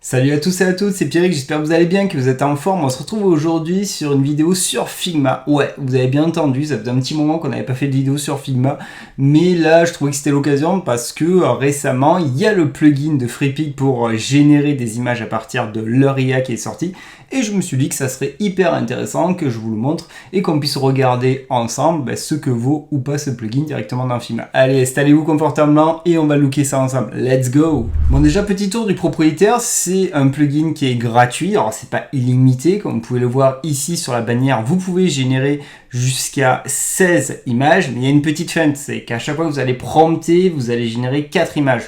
Salut à tous et à toutes, c'est Pierrick, j'espère que vous allez bien, que vous êtes en forme. On se retrouve aujourd'hui sur une vidéo sur Figma. Ouais, vous avez bien entendu, ça faisait un petit moment qu'on n'avait pas fait de vidéo sur Figma. Mais là, je trouvais que c'était l'occasion parce que récemment, il y a le plugin de Freepik pour générer des images à partir de leur IA qui est sorti. Et je me suis dit que ça serait hyper intéressant que je vous le montre et qu'on puisse regarder ensemble ce que vaut ou pas ce plugin directement dans Figma. Allez, installez-vous confortablement et on va looker ça ensemble. Let's go! Bon, déjà, petit tour du propriétaire, c'est un plugin qui est gratuit. Alors, c'est pas illimité, comme vous pouvez le voir ici sur la bannière. Vous pouvez générer jusqu'à 16 images, mais il y a une petite feinte, c'est qu'à chaque fois que vous allez prompter, vous allez générer 4 images.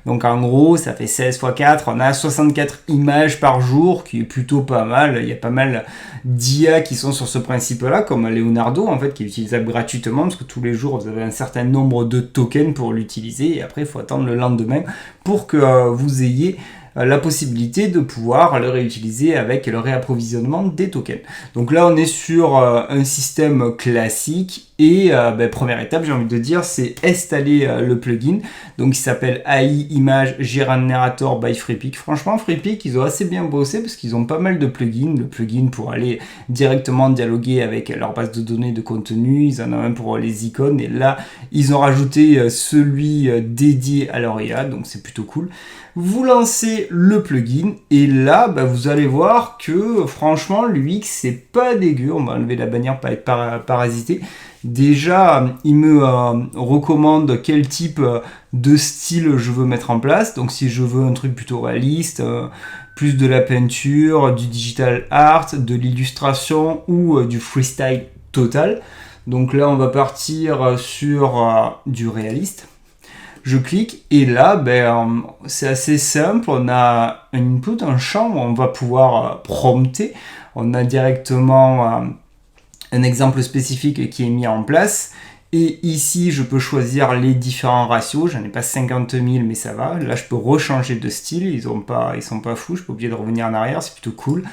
Donc en gros, ça fait 16 x 4, on a 64 images par jour, qui est plutôt pas mal. Il y a pas mal d'IA qui sont sur ce principe-là, comme Leonardo, en fait, qui est utilisable gratuitement, parce que tous les jours, vous avez un certain nombre de tokens pour l'utiliser, et après, il faut attendre le lendemain pour que vous ayez la possibilité de pouvoir le réutiliser avec le réapprovisionnement des tokens. Donc là, on est sur un système classique et première étape, j'ai envie de dire, c'est installer le plugin. Donc il s'appelle AI Image Generator by Freepik. Franchement, Freepik, ils ont assez bien bossé parce qu'ils ont pas mal de plugins. Le plugin pour aller directement dialoguer avec leur base de données de contenu. Ils en ont un pour les icônes. Et là, ils ont rajouté celui dédié à leur IA. Donc c'est plutôt cool. Vous lancez le plugin et là, vous allez voir que franchement, l'UX, c'est pas dégueu. On va enlever la bannière pour pas être parasité. Déjà, il me recommande quel type de style je veux mettre en place. Donc si je veux un truc plutôt réaliste, plus de la peinture, du digital art, de l'illustration ou du freestyle total. Donc là, on va partir sur du réaliste. Je clique et là, c'est assez simple. On a un input, un champ où on va pouvoir prompter. On a directement un exemple spécifique qui est mis en place. Et ici, je peux choisir les différents ratios. J'en ai pas 50 000, mais ça va. Là, je peux rechanger de style. Ils sont pas fous. Je suis pas obligé de revenir en arrière. C'est plutôt cool.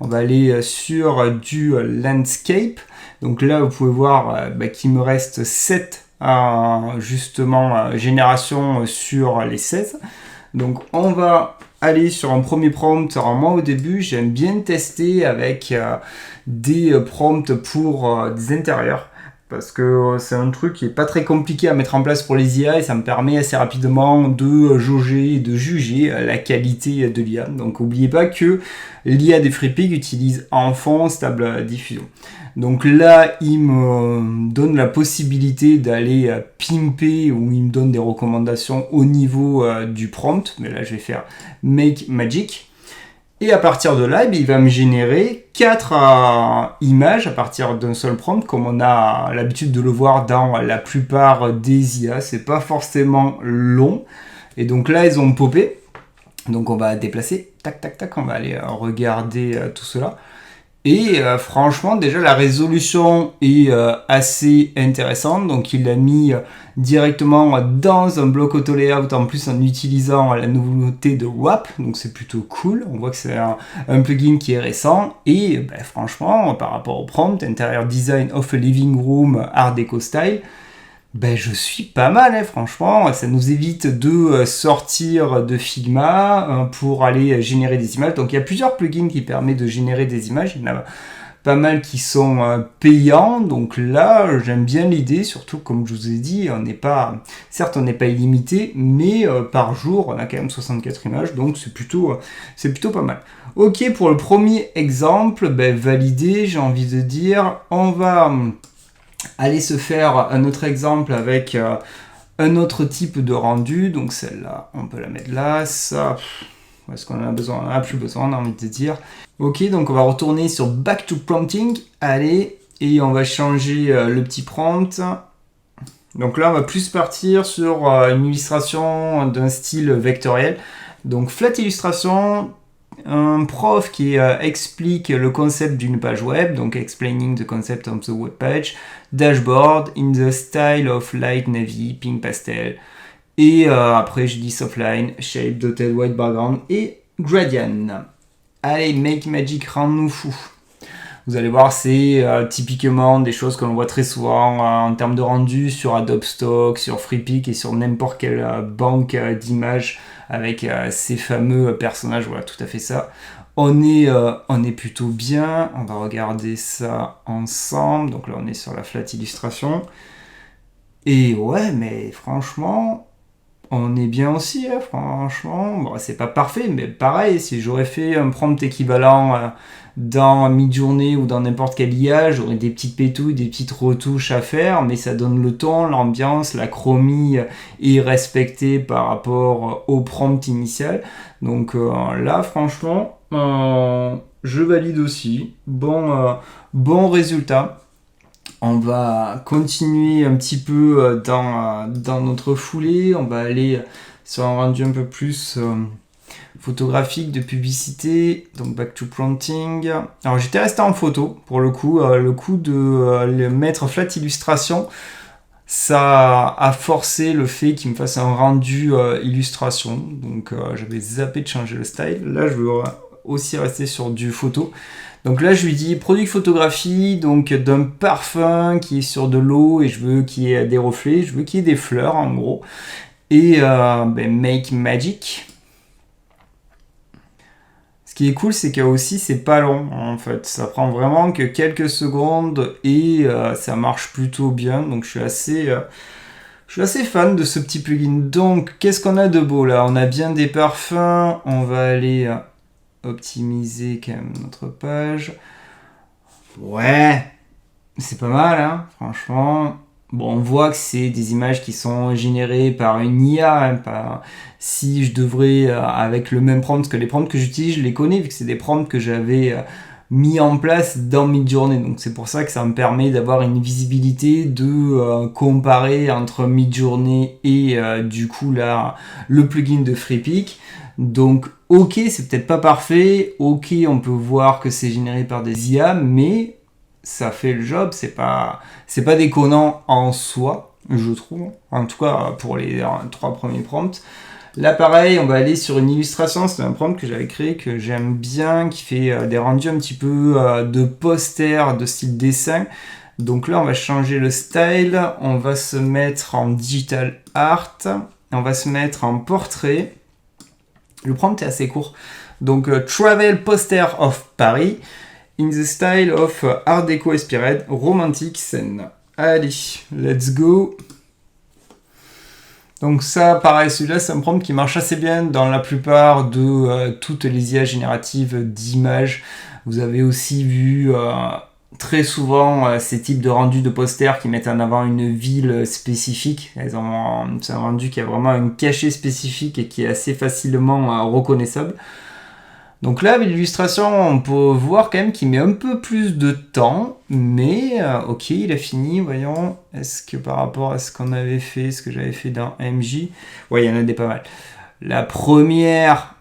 On va aller sur du landscape. Donc là, vous pouvez voir qu'il me reste 7 génération sur les 16. Donc on va aller sur un premier prompt. Alors moi au début j'aime bien tester avec des prompts pour des intérieurs parce que c'est un truc qui est pas très compliqué à mettre en place pour les IA et ça me permet assez rapidement de jauger et de juger la qualité de l'IA. Donc n'oubliez pas que l'IA des Freepik utilise en fond stable diffusion. Donc là, il me donne la possibilité d'aller pimper ou il me donne des recommandations au niveau du prompt. Mais là, je vais faire Make Magic. Et à partir de là, il va me générer 4 images à partir d'un seul prompt, comme on a l'habitude de le voir dans la plupart des IA. C'est pas forcément long. Et donc là, ils ont popé. Donc on va déplacer. Tac, tac, tac. On va aller regarder tout cela. Et franchement, déjà, la résolution est assez intéressante. Donc, il l'a mis directement dans un bloc auto layout, en plus en utilisant la nouveauté de WAP. Donc, c'est plutôt cool. On voit que c'est un plugin qui est récent. Et franchement, par rapport au prompt, Interior Design of a Living Room Art Deco Style, je suis pas mal, franchement, ça nous évite de sortir de Figma pour aller générer des images. Donc il y a plusieurs plugins qui permettent de générer des images, il y en a pas mal qui sont payants, donc là j'aime bien l'idée, surtout comme je vous ai dit, certes on n'est pas illimité, mais par jour on a quand même 64 images, donc c'est plutôt pas mal. Ok, pour le premier exemple, validé, j'ai envie de dire, on va aller se faire un autre exemple avec un autre type de rendu. Donc celle-là, on peut la mettre là. Ça, est-ce qu'on en a besoin? On n'en a plus besoin, on a envie de dire. Ok, donc on va retourner sur Back to Prompting. Allez, et on va changer le petit prompt. Donc là, on va plus partir sur une illustration d'un style vectoriel. Donc flat illustration, un prof qui explique le concept d'une page web, donc explaining the concept of the web page, dashboard in the style of light navy, pink pastel, et après je dis softline, shape, dotted white background et gradient. Allez, make magic, rends-nous fou. Vous allez voir, c'est typiquement des choses que l'on voit très souvent en termes de rendu sur Adobe Stock, sur Freepik et sur n'importe quelle banque d'images avec ces fameux personnages. Voilà, tout à fait ça. On est plutôt bien. On va regarder ça ensemble. Donc là, on est sur la flat illustration. Et ouais, mais franchement, on est bien aussi, hein, franchement. Bon, c'est pas parfait, mais pareil, si j'aurais fait un prompt équivalent dans Midjourney ou dans n'importe quel IA, j'aurais des petites pétouilles, des petites retouches à faire, mais ça donne le ton, l'ambiance, la chromie est respectée par rapport au prompt initial. Donc là, franchement, je valide aussi. Bon résultat. On va continuer un petit peu dans notre foulée. On va aller sur un rendu un peu plus photographique de publicité. Donc back to prompting. Alors j'étais resté en photo pour le coup. Le coup de le mettre flat illustration, ça a forcé le fait qu'il me fasse un rendu illustration. Donc j'avais zappé de changer le style. Là je veux aussi rester sur du photo. Donc là, je lui dis produit photographie, donc d'un parfum qui est sur de l'eau et je veux qu'il y ait des reflets, je veux qu'il y ait des fleurs en gros. Et make magic. Ce qui est cool, c'est que aussi c'est pas long en fait. Ça prend vraiment que quelques secondes et ça marche plutôt bien. Donc je suis assez fan de ce petit plugin. Donc qu'est-ce qu'on a de beau là? On a bien des parfums. On va aller optimiser quand même notre page. Ouais, c'est pas mal, hein, franchement. Bon, on voit que c'est des images qui sont générées par une IA. Hein, si je devrais, avec le même prompt que les prompts que j'utilise, je les connais, vu que c'est des prompts que j'avais mis en place dans Midjourney. Donc c'est pour ça que ça me permet d'avoir une visibilité, de comparer entre Midjourney et du coup là, le plugin de Freepik. Donc ok, c'est peut-être pas parfait, ok, on peut voir que c'est généré par des IA, mais ça fait le job, c'est pas déconnant en soi, je trouve, en tout cas pour les 3 premiers prompts. Là pareil, on va aller sur une illustration, c'est un prompt que j'avais créé, que j'aime bien, qui fait des rendus un petit peu de poster, de style dessin. Donc là on va changer le style, on va se mettre en digital art, on va se mettre en portrait. Le prompt est assez court. Donc, Travel Poster of Paris, in the style of Art Deco inspired romantic scene. Allez, let's go. Donc ça, pareil, celui-là, c'est un prompt qui marche assez bien dans la plupart de toutes les IA génératives d'images. Vous avez aussi vu très souvent ces types de rendus de posters qui mettent en avant une ville spécifique. C'est un rendu qui a vraiment un cachet spécifique et qui est assez facilement reconnaissable. Donc là, avec l'illustration, on peut voir quand même qu'il met un peu plus de temps, mais ok, il a fini, voyons. Est-ce que par rapport à ce qu'on avait fait, ce que j'avais fait dans MJ, ouais, il y en a des pas mal. La première,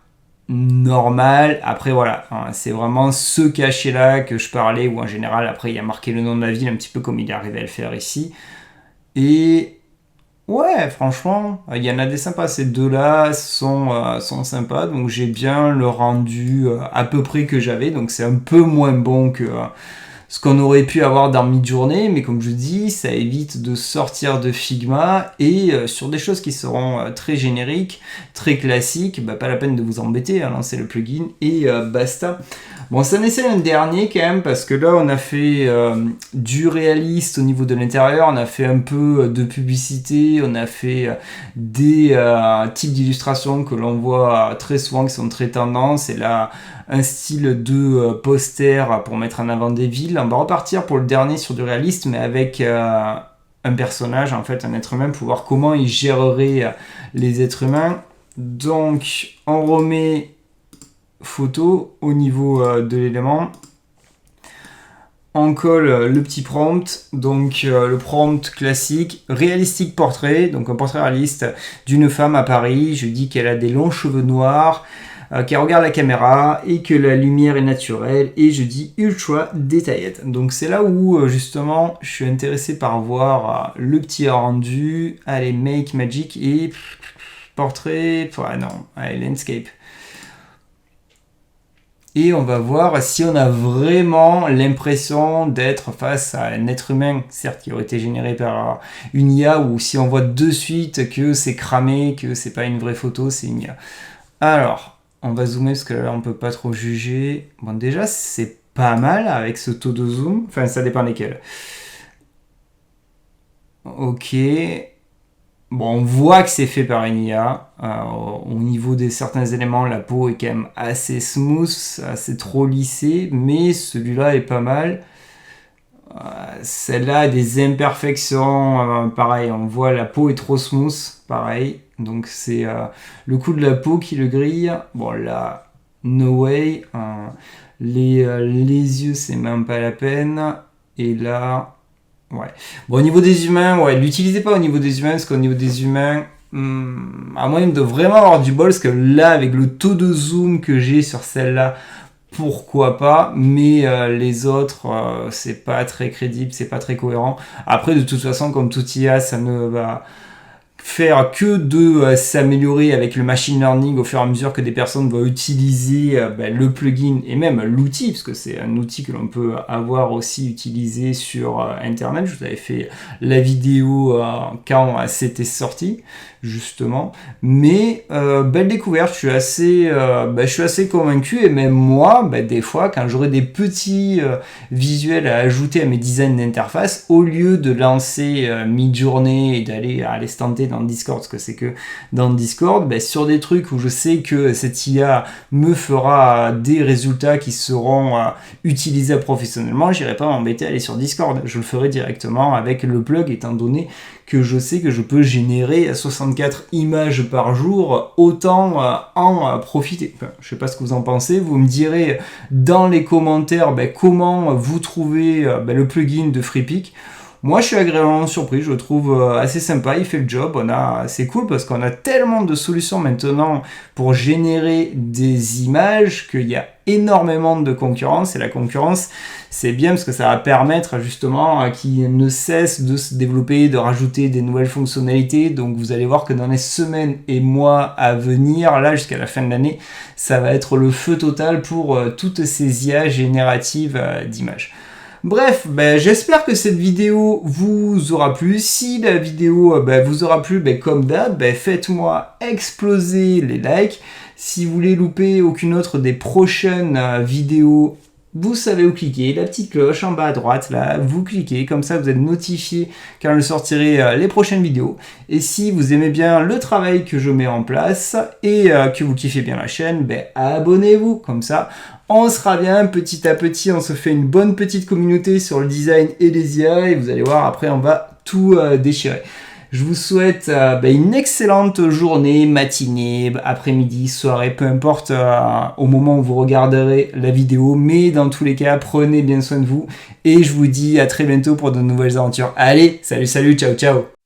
normale, après voilà, hein, c'est vraiment ce cachet-là que je parlais, où en général, après, il y a marqué le nom de la ville, un petit peu comme il est arrivé à le faire ici. Et ouais, franchement, il y en a des sympas. Ces deux-là sont sympas. Donc j'ai bien le rendu à peu près que j'avais. Donc c'est un peu moins bon que ce qu'on aurait pu avoir dans Midjourney. Mais comme je dis, ça évite de sortir de Figma. Et sur des choses qui seront très génériques, très classiques, bah, pas la peine de vous embêter. Hein, lancez le plugin et basta. Bon, ça en essaie un dernier quand même, parce que là, on a fait du réaliste au niveau de l'intérieur, on a fait un peu de publicité, on a fait des types d'illustrations que l'on voit très souvent, qui sont très tendance, et là, un style de poster pour mettre en avant des villes. On va repartir pour le dernier sur du réaliste, mais avec un personnage, en fait, un être humain, pour voir comment il gérerait les êtres humains. Donc, on remet photo au niveau de l'élément. On colle le petit prompt, donc le prompt classique, réalistique portrait, donc un portrait réaliste d'une femme à Paris. Je dis qu'elle a des longs cheveux noirs, qu'elle regarde la caméra et que la lumière est naturelle, et je dis ultra détaillée. Donc c'est là où justement je suis intéressé par voir le petit rendu. Allez, make magic et portrait, ouais, non, allez, landscape. et on va voir si on a vraiment l'impression d'être face à un être humain, certes qui aurait été généré par une IA, ou si on voit de suite que c'est cramé, que c'est pas une vraie photo, c'est une IA. Alors, on va zoomer parce que là on peut pas trop juger. Bon, déjà c'est pas mal avec ce taux de zoom, enfin ça dépend lesquels. Ok. Bon, on voit que c'est fait par une IA. Au niveau des certains éléments, la peau est quand même assez smooth, assez trop lissée, mais celui-là est pas mal. Celle-là a des imperfections, pareil, on voit la peau est trop smooth, pareil. Donc c'est le coup de la peau qui le grille. Bon là, no way. Les yeux, c'est même pas la peine. Et là, ouais. Bon, au niveau des humains, ouais, l'utilisez pas au niveau des humains, parce qu'au niveau des humains, à moins de vraiment avoir du bol, parce que là, avec le taux de zoom que j'ai sur celle-là, pourquoi pas, mais les autres, c'est pas très crédible, c'est pas très cohérent. Après, de toute façon, comme tout IA, ça ne va faire que de s'améliorer avec le machine learning au fur et à mesure que des personnes vont utiliser le plugin et même l'outil, parce que c'est un outil que l'on peut avoir aussi utilisé sur internet. Je vous avais fait la vidéo quand c'était sorti justement, mais belle découverte. Je suis assez convaincu, et même moi, des fois quand j'aurai des petits visuels à ajouter à mes designs d'interface, au lieu de lancer Midjourney et d'aller à l'instant T dans Discord, parce que c'est que dans Discord, sur des trucs où je sais que cette IA me fera des résultats qui seront utilisables professionnellement, j'irai pas m'embêter à aller sur Discord. Je le ferai directement avec le plug, étant donné que je sais que je peux générer 64 images par jour, autant en profiter. Enfin, je sais pas ce que vous en pensez, vous me direz dans les commentaires comment vous trouvez le plugin de FreePic. Moi, je suis agréablement surpris, je le trouve assez sympa, il fait le job. C'est cool parce qu'on a tellement de solutions maintenant pour générer des images qu'il y a énormément de concurrence, et la concurrence, c'est bien parce que ça va permettre justement qu'ils ne cessent de se développer, de rajouter des nouvelles fonctionnalités. Donc vous allez voir que dans les semaines et mois à venir, là jusqu'à la fin de l'année, ça va être le feu total pour toutes ces IA génératives d'images. Bref, j'espère que cette vidéo vous aura plu. Si la vidéo vous aura plu, comme d'hab, faites-moi exploser les likes. Si vous voulez louper aucune autre des prochaines vidéos, vous savez où cliquer, la petite cloche en bas à droite, là, vous cliquez, comme ça vous êtes notifié quand je sortirai les prochaines vidéos. Et si vous aimez bien le travail que je mets en place et que vous kiffez bien la chaîne, abonnez-vous, comme ça on sera bien, petit à petit, on se fait une bonne petite communauté sur le design et les IA, et vous allez voir, après on va tout déchirer. Je vous souhaite une excellente journée, matinée, après-midi, soirée, peu importe au moment où vous regarderez la vidéo, mais dans tous les cas, prenez bien soin de vous, et je vous dis à très bientôt pour de nouvelles aventures. Allez, salut, ciao, ciao!